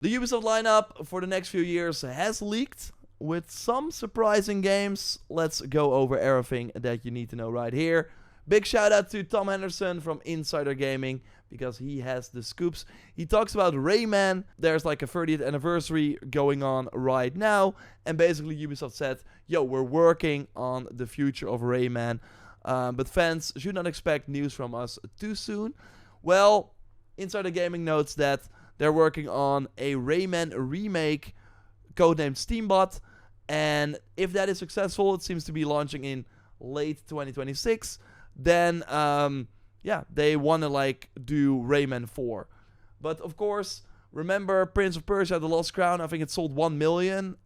The Ubisoft lineup for the next few years has leaked with some surprising games. Let's go over everything that you need to know right here. Big shout out to Tom Henderson from Insider Gaming because he has the scoops. He talks about Rayman. There's like a 30th anniversary going on right now. And basically Ubisoft said, yo, we're working on the future of Rayman. But fans should not expect news from us too soon. Well, Insider Gaming notes that they're working on a Rayman remake codenamed Steambot. And if that is successful, it seems to be launching in late 2026. Then, they want to like do Rayman 4. But of course, remember Prince of Persia, The Lost Crown, I think it sold 1 million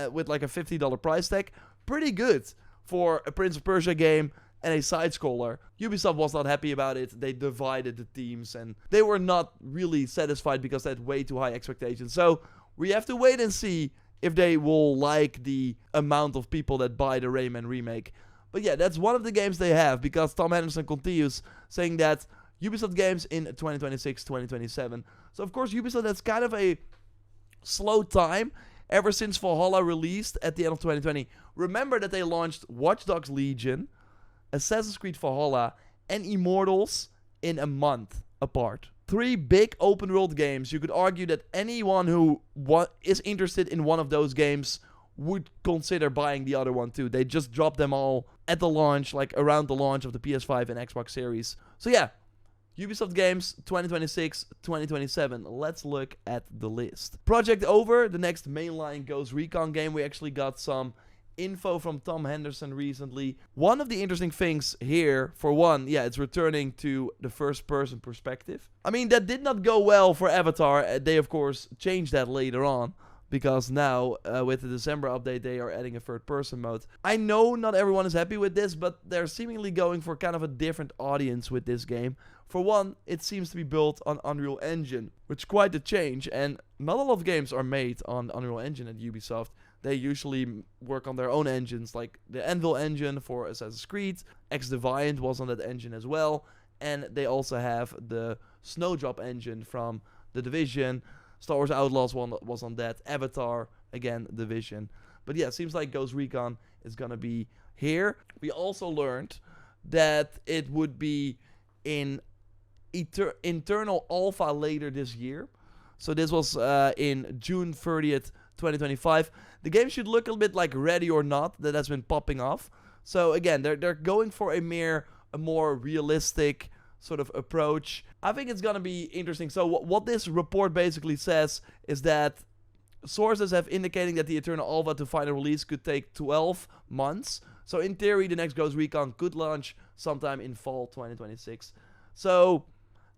with like a $50 price tag. Pretty good for a Prince of Persia game and a side-scroller. Ubisoft was not happy about it. They divided the teams and they were not really satisfied because they had way too high expectations. So we have to wait and see if they will like the amount of people that buy the Rayman remake. But yeah, that's one of the games they have because Tom Henderson continues saying that Ubisoft Games in 2026, 2027. So of course Ubisoft has kind of a slow time ever since Valhalla released at the end of 2020. Remember that they launched Watch Dogs Legion, Assassin's Creed Valhalla, and Immortals in a month apart. 3 big open world games. You could argue that anyone who is interested in one of those games would consider buying the other one too. They just dropped them all at the launch, like around the launch of the PS5 and Xbox Series. So yeah, Ubisoft Games 2026, 2027. Let's look at the list. Project Over, the next mainline Ghost Recon game. We actually got some info from Tom Henderson recently. One of the interesting things here, for one, yeah, it's returning to the first-person perspective. I mean, that did not go well for Avatar. They, of course, changed that later on. Because now, with the December update, they are adding a third-person mode. I know not everyone is happy with this, but they're seemingly going for kind of a different audience with this game. For one, it seems to be built on Unreal Engine, which is quite a change, and not a lot of games are made on Unreal Engine at Ubisoft. They usually work on their own engines, like the Anvil engine for Assassin's Creed. X-Deviant was on that engine as well, and they also have the Snowdrop engine from The Division. Star Wars Outlaws was on that. Avatar, again, Division. But yeah, it seems like Ghost Recon is going to be here. We also learned that it would be in internal alpha later this year. So this was in June 30th, 2025. The game should look a little bit like Ready or Not, that has been popping off. So again, they're going for a more realistic sort of approach. I think it's gonna be interesting. So what this report basically says is that sources have indicating that the Eternal Alpha to final release could take 12 months. So in theory, the next Ghost Recon could launch sometime in fall 2026. So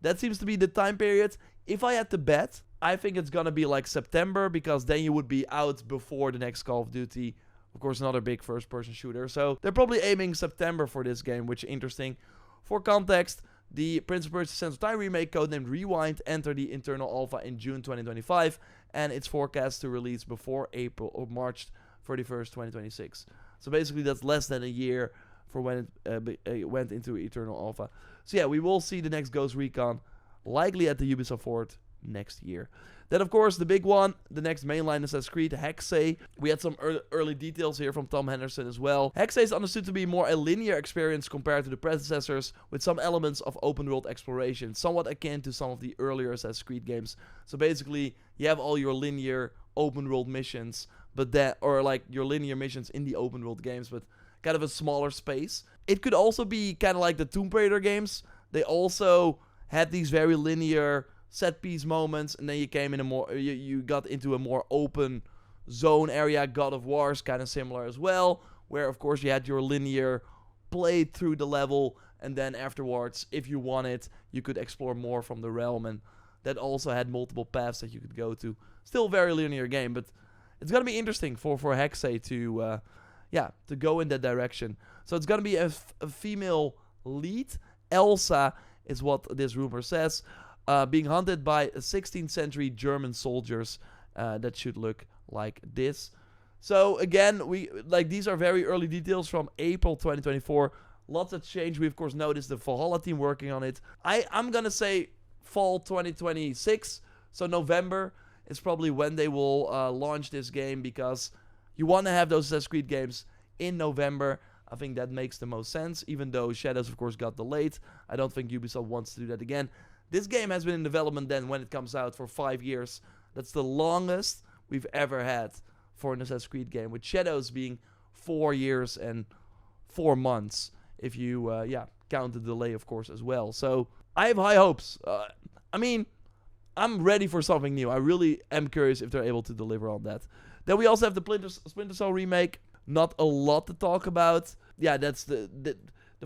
that seems to be the time period. If I had to bet, I think it's gonna be like September, because then you would be out before the next Call of Duty. Of course, another big first-person shooter. So they're probably aiming September for this game, which is interesting. For context, the Prince of Persia: Sands of Time remake, codenamed Rewind, entered the internal alpha in June 2025, and it's forecast to release before April or March 31st, 2026. So basically, that's less than a year for when it went into eternal alpha. So yeah, we will see the next Ghost Recon likely at the Ubisoft Forward next year. Then, of course, the big one, the next mainline Assassin's Creed, Hexe. We had some early details here from Tom Henderson as well. Hexe is understood to be more a linear experience compared to the predecessors, with some elements of open-world exploration, somewhat akin to some of the earlier Assassin's Creed games. So basically, you have all your linear open-world missions, but that, or like your linear missions in the open-world games, but kind of a smaller space. It could also be kind of like the Tomb Raider games. They also had these very linear set piece moments, and then you came in a more you got into a more open zone area. God of War is kind of similar as well, where of course you had your linear play through the level, and then afterwards, if you wanted, you could explore more from the realm, and that also had multiple paths that you could go to. Still a very linear game, but it's gonna be interesting for Hexe to go in that direction. So it's gonna be a female lead. Elsa is what this rumor says. Being hunted by 16th century German soldiers that should look like this. So again, these are very early details from April 2024. Lots of change. We of course noticed the Valhalla team working on it. I'm gonna say fall 2026, so November. is probably when they will launch this game, because you want to have those Assassin's Creed games in November. I think that makes the most sense, even though Shadows, of course, got delayed. I don't think Ubisoft wants to do that again. This game has been in development then when it comes out for 5 years. That's the longest we've ever had for an Assassin's Creed game, with Shadows being 4 years and 4 months, if you count the delay, of course, as well. So I have high hopes. I mean, I'm ready for something new. I really am curious if they're able to deliver on that. Then we also have the Splinter Cell remake. Not a lot to talk about. Yeah, that's the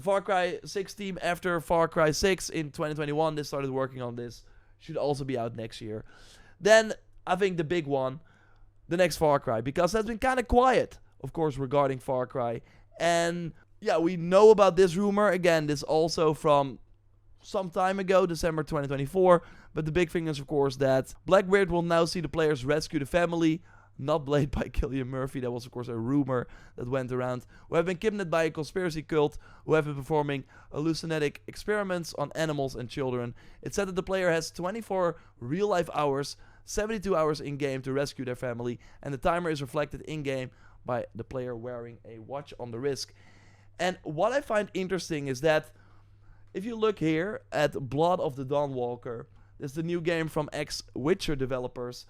Far Cry 6 team. After Far Cry 6 in 2021, they started working on this. Should also be out next year. Then, I think the big one, the next Far Cry, because that's been kind of quiet, of course, regarding Far Cry. And yeah, we know about this rumor. Again, this also from some time ago, December 2024. But the big thing is, of course, that Blackbeard will now see the players rescue the family, not played by Cillian Murphy. That was, of course, a rumor that went around, who have been kidnapped by a conspiracy cult, who have been performing hallucinogenic experiments on animals and children. It's said that the player has 24 real-life hours, 72 hours in-game to rescue their family, and the timer is reflected in-game by the player wearing a watch on the wrist. And what I find interesting is that if you look here at Blood of the Dawnwalker, this is the new game from ex-Witcher developers,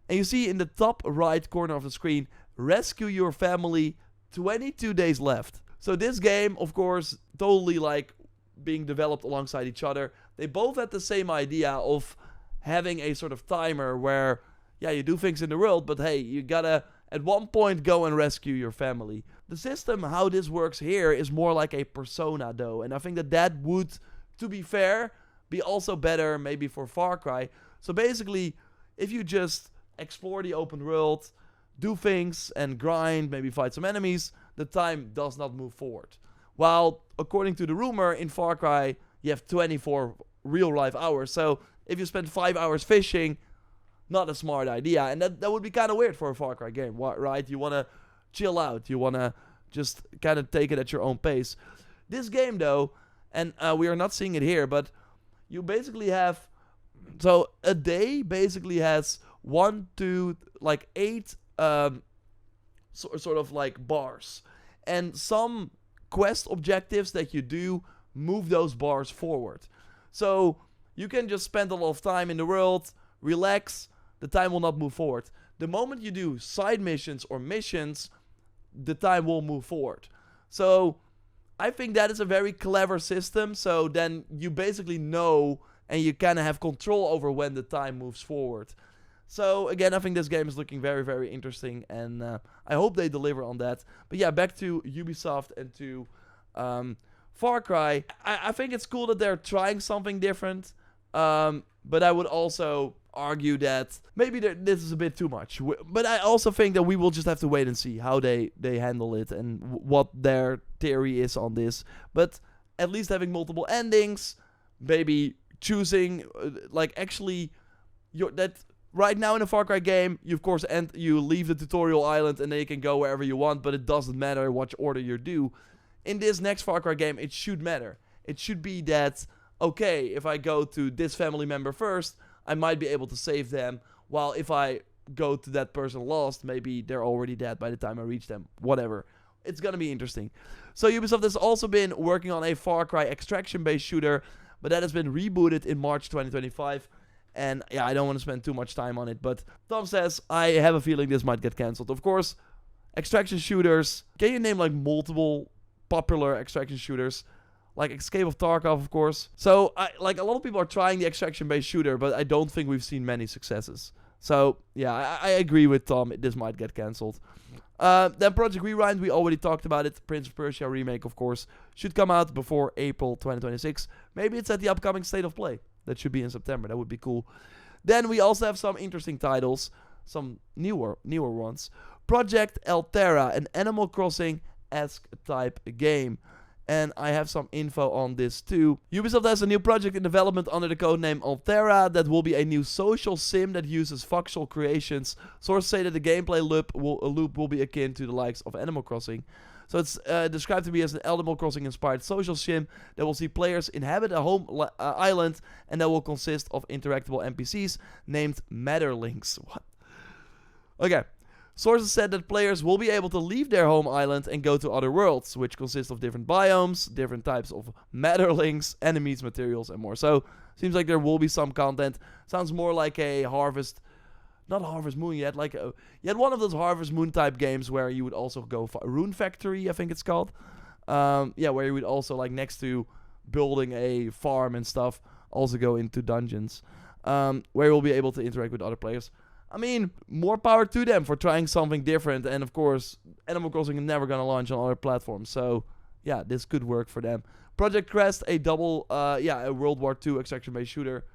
and you see in the top right corner of the screen, rescue your family, 22 days left. So this game, of course, totally like being developed alongside each other. They both had the same idea of having a sort of timer where, yeah, you do things in the world, but hey, you gotta at one point go and rescue your family. The system, how this works here, is more like a Persona though, and I think that would, to be fair, be also better maybe for Far Cry. So basically, if you just explore the open world, do things and grind, maybe fight some enemies, the time does not move forward. While, according to the rumor, in Far Cry, you have 24 real-life hours. So, if you spend 5 hours fishing, not a smart idea. And that would be kind of weird for a Far Cry game, right? You want to chill out. You want to just kind of take it at your own pace. This game, though, and we are not seeing it here, but you basically have... So, a day basically has 1, 2, like 8 sort of like bars. And some quest objectives that you do move those bars forward. So you can just spend a lot of time in the world, relax, the time will not move forward. The moment you do side missions or missions, the time will move forward. So I think that is a very clever system. So then you basically know and you kind of have control over when the time moves forward. So, again, I think this game is looking very, very interesting, and I hope they deliver on that. But yeah, back to Ubisoft and to Far Cry. I think it's cool that they're trying something different, but I would also argue that maybe this is a bit too much. But I also think that we will just have to wait and see how they handle it and what their theory is on this. But at least having multiple endings, maybe choosing, like, actually, right now in a Far Cry game, you of course you leave the tutorial island and then you can go wherever you want, but it doesn't matter what order you do. In this next Far Cry game, it should matter. It should be that, okay, if I go to this family member first, I might be able to save them, while if I go to that person lost, maybe they're already dead by the time I reach them. Whatever. It's gonna be interesting. So Ubisoft has also been working on a Far Cry extraction-based shooter, but that has been rebooted in March 2025. And yeah, I don't want to spend too much time on it, but Tom says, I have a feeling this might get cancelled. Of course, extraction shooters. Can you name like multiple popular extraction shooters? Like Escape of Tarkov, of course. So, like a lot of people are trying the extraction-based shooter, but I don't think we've seen many successes. So, yeah, I agree with Tom. This might get cancelled. Then Project Rewind, we already talked about it. Prince of Persia remake, of course, should come out before April 2026. Maybe it's at the upcoming State of Play. That should be in September. That would be cool. Then we also have some interesting titles. Some newer ones. Project Alterra, an Animal Crossing-esque type game. And I have some info on this too. Ubisoft has a new project in development under the codename Alterra that will be a new social sim that uses voxel creations. Sources say that the gameplay loop will be akin to the likes of Animal Crossing. So it's described to be as an Animal Crossing-inspired social sim that will see players inhabit a home island, and that will consist of interactable NPCs named Matterlinks. What? Okay. Sources said that players will be able to leave their home island and go to other worlds, which consist of different biomes, different types of Matterlinks, enemies, materials, and more. So, seems like there will be some content. Sounds more like a Harvest... Not Harvest Moon yet, like... you had one of those Harvest Moon type games where you would also go... Rune Factory, I think it's called. Yeah, where you would also, like, next to building a farm and stuff, also go into dungeons. Where you'll be able to interact with other players. I mean, more power to them for trying something different. And of course, Animal Crossing is never going to launch on other platforms. So, yeah, this could work for them. Project Crest, a a World War II extraction-based shooter.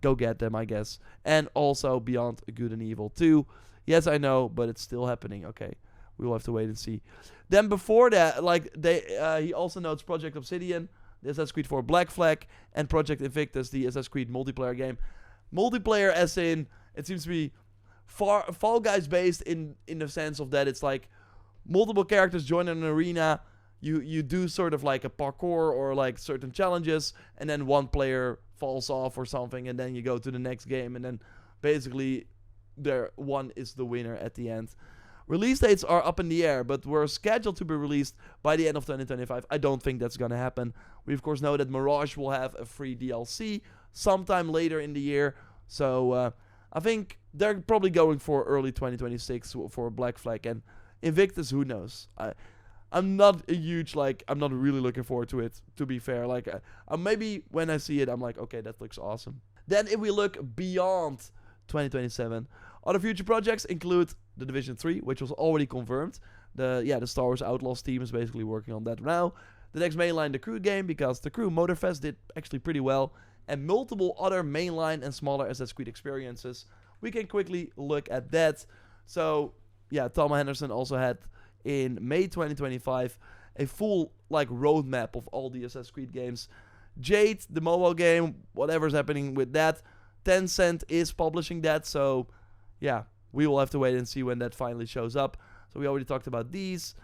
Go get them, I guess. And also Beyond Good and Evil 2. Yes, I know, but it's still happening. Okay, we will have to wait and see. Then before that, like, he also notes Project Obsidian, the Assassin's Creed 4 Black Flag, and Project Invictus, the Assassin's Creed multiplayer game. Multiplayer as in... It seems to be Fall Guys based in the sense of that it's like multiple characters join an arena. You do sort of like a parkour or like certain challenges, and then one player falls off or something, and then you go to the next game, and then basically one is the winner at the end. Release dates are up in the air, but were scheduled to be released by the end of 2025. I don't think that's going to happen. We of course know that Mirage will have a free DLC sometime later in the year, so... I think they're probably going for early 2026 for Black Flag, and Invictus, who knows? I'm not I'm not really looking forward to it, to be fair. Like, maybe when I see it, I'm like, okay, that looks awesome. Then if we look beyond 2027, other future projects include The Division 3, which was already confirmed. The Star Wars Outlaws team is basically working on that now. The next mainline, The Crew game, because The Crew Motorfest did actually pretty well. And multiple other mainline and smaller Assassin's Creed experiences. We can quickly look at that. So, yeah, Tom Henderson also had in May 2025 a full like roadmap of all the Assassin's Creed games. Jade, the mobile game, whatever's happening with that. Tencent is publishing that, so yeah, we will have to wait and see when that finally shows up. So we already talked about these.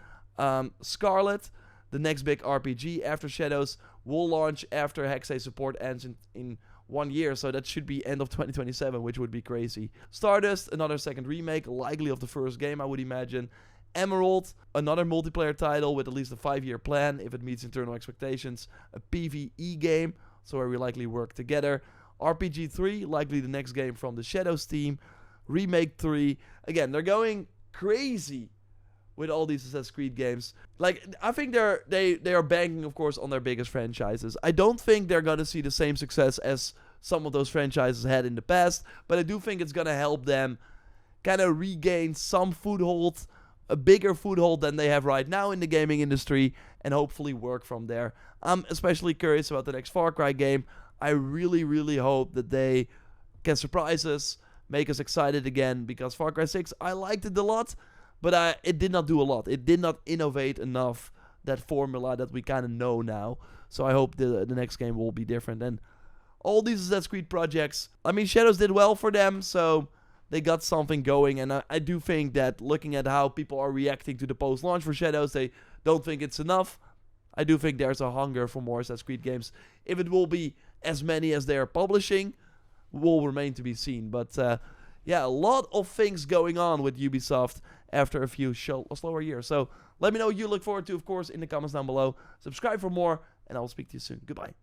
Scarlet, the next big RPG after Shadows, will launch after Hexe support ends in 1 year, so that should be end of 2027, which would be crazy. Stardust, another second remake, likely of the first game, I would imagine. Emerald, another multiplayer title with at least a 5-year plan, if it meets internal expectations. A PvE game, so where we likely work together. RPG 3, likely the next game from the Shadows team. Remake 3, again, they're going crazy with all these Assassin's Creed games. Like, I think they are banking, of course, on their biggest franchises. I don't think they're going to see the same success as some of those franchises had in the past, but I do think it's going to help them kind of regain some foothold, a bigger foothold than they have right now in the gaming industry, and hopefully work from there. I'm especially curious about the next Far Cry game. I really, really hope that they can surprise us, make us excited again, because Far Cry 6, I liked it a lot, but it did not do a lot. It did not innovate enough, that formula that we kind of know now. So I hope the next game will be different. And all these Assassin's Creed projects, I mean, Shadows did well for them, so they got something going. And I do think that looking at how people are reacting to the post-launch for Shadows, they don't think it's enough. I do think there's a hunger for more Assassin's Creed games. If it will be as many as they're publishing, will remain to be seen. But yeah, a lot of things going on with Ubisoft after a few slower years. So let me know what you look forward to, of course, in the comments down below. Subscribe for more, and I will speak to you soon. Goodbye.